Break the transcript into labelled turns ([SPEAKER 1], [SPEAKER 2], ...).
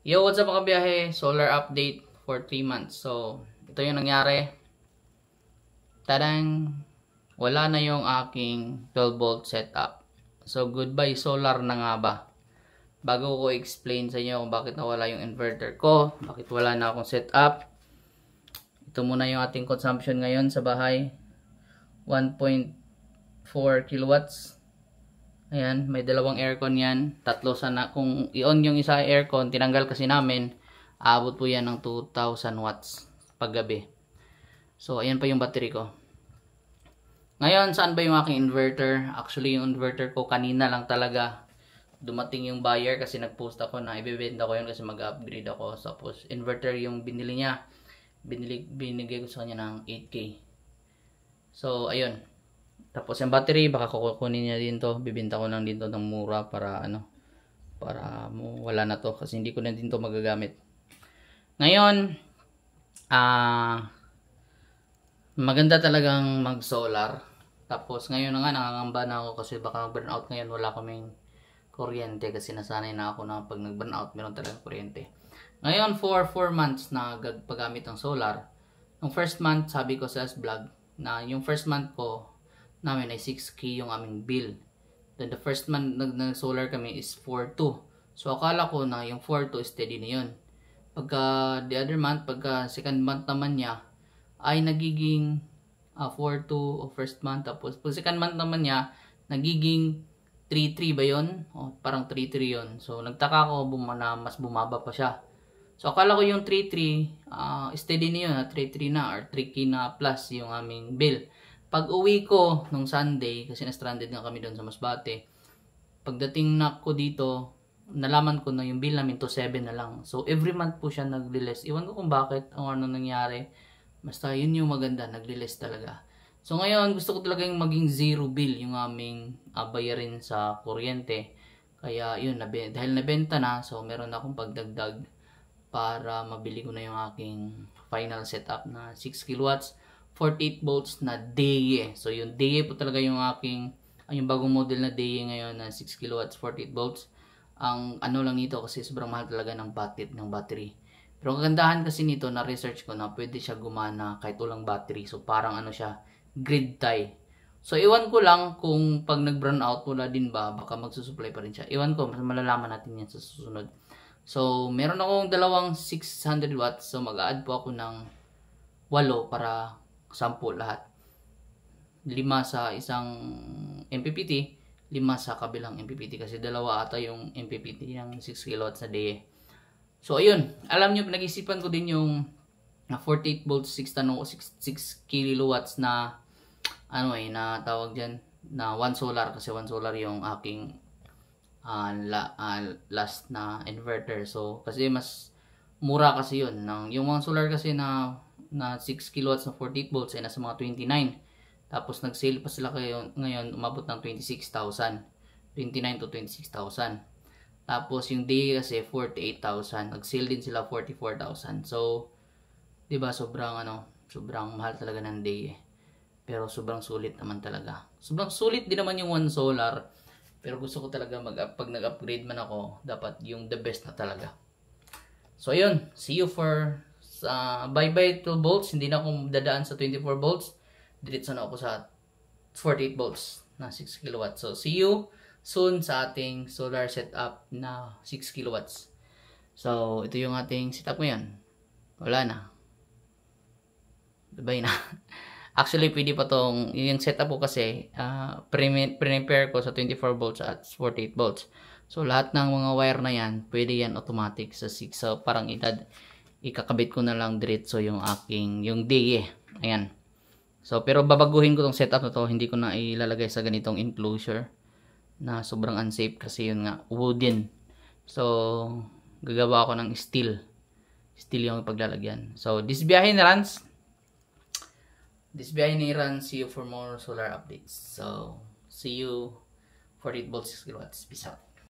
[SPEAKER 1] Yo, what's up mga biyahe? Solar update for 3 months. So, ito yung nangyari. Tadang! Wala na yung aking 12 volt setup. So, goodbye solar na nga ba? Bago ko explain sa inyo kung bakit nawala yung inverter ko, bakit wala na akong setup. Ito muna yung ating consumption ngayon sa bahay. 1.4 kilowatts. Ayan, may dalawang aircon yan. Tatlo sana. Kung i-on yung isa aircon, tinanggal kasi namin, aabot po yan ng 2,000 watts paggabi. So, ayan pa yung battery ko. Ngayon, saan ba yung aking inverter? Actually, yung inverter ko kanina lang talaga dumating yung buyer kasi nag-post ako na ibebenta ko yun kasi mag-upgrade ako. Tapos, inverter yung binili niya. Binigay ko sa kanya ng 8K. So, ayun. Tapos yung battery, baka kukunin niya din to. Bibenta ko lang din to ng mura para para wala na to. Kasi hindi ko na din to magagamit. Ngayon, maganda talagang mag-solar. Tapos ngayon na nga, nakangamba na ako kasi baka burnout ngayon. Wala kaming kuryente kasi nasanay na ako na pag nag-burnout, meron talagang kuryente. Ngayon, for 4 months na paggamit ng solar. Yung first month, sabi ko sa vlog, na yung first month ko, namin ay 6K yung aming bill. Then the first month nag-solar kami is 4.2. So akala ko na yung 4.2 steady na yun. Pagka the other month, pagka second month naman niya, ay nagiging 4.2 o first month. Tapos pag second month naman niya, nagiging 3.3 ba yun? O, parang 3.3 yun. So nagtaka ko na mas bumaba pa siya. So akala ko yung 3.3 steady na yun, 3.3 na or 3K na plus yung aming bill. Pag uwi ko nung Sunday, kasi na-stranded nga kami doon sa Masbate, pagdating na ko dito, nalaman ko na yung bill namin to 7 na lang. So every month po siya nagli-less. Iwan ko kung bakit, o ano nangyari. Basta yun yung maganda, nagli-less talaga. So ngayon, gusto ko talaga yung maging zero bill yung aming bayarin sa kuryente. Kaya yun, dahil nabenta na, so meron akong pagdagdag para mabili ko na yung aking final setup na 6 kilowatts. 48 volts na DE. So yung DE po talaga yung aking yung bagong model na DE ngayon na 6 kilowatts 48 volts. Ang ano lang nito kasi sobrang mahal talaga ng battery. Pero ang kagandahan kasi nito na research ko na pwede siya gumana kahit walang battery. So parang ano siya, grid tie. So iwan ko lang kung pag nag-burn out wala din ba, baka magsusupply pa rin siya. Iwan ko, mas malalaman natin yan sa susunod. So meron akong dalawang 600 watts. So mag-a-add po ako ng 8 para 10 lahat. 5 sa isang MPPT, 5 sa kabilang MPPT kasi dalawa ata yung MPPT ng 6 kilowatts na day. So ayun, alam niyo pinag-isipan ko din yung 48 volts 6 kilowatts na na tawag diyan na 1 solar kasi 1 solar yung aking last na inverter. So kasi mas mura kasi yun. Yung 1 solar kasi na 6 kilowatts na 48 volts ay nasa mga 29. Tapos nag-sale pa sila ngayon umabot ng 26,000. 29 to 26,000. Tapos yung day kasi 48,000. Nag-sale din sila 44,000. So, 'di ba sobrang sobrang mahal talaga ng day. Pero sobrang sulit naman talaga. Sobrang sulit din naman yung 1 solar. Pero gusto ko talaga pag nag-upgrade man ako, dapat yung the best na talaga. So ayun, see you for bye-bye 12 volts. Hindi na ako dadaan sa 24 volts. Diretso na ako sa 48 volts na 6 kilowatts. So see you soon sa ating solar setup na 6 kilowatts. So ito yung ating setup ngayon. Wala na. Bye na. Actually pwede pa tong yung setup ko kasi prepare ko sa 24 volts at 48 volts. So lahat ng mga wire na yan, pwede yan automatic sa 6. So parang ikakabit ko na lang diretso yung DE. Ayan. So pero babaguhin ko tong setup na to, hindi ko na ilalagay sa ganitong enclosure na sobrang unsafe kasi yun nga wooden. So gagawa ako ng steel. Steel yung paglalagyan. So this biyahe na runs. See you for more solar updates. So see you 48 volts 6 kilowatts. Peace out.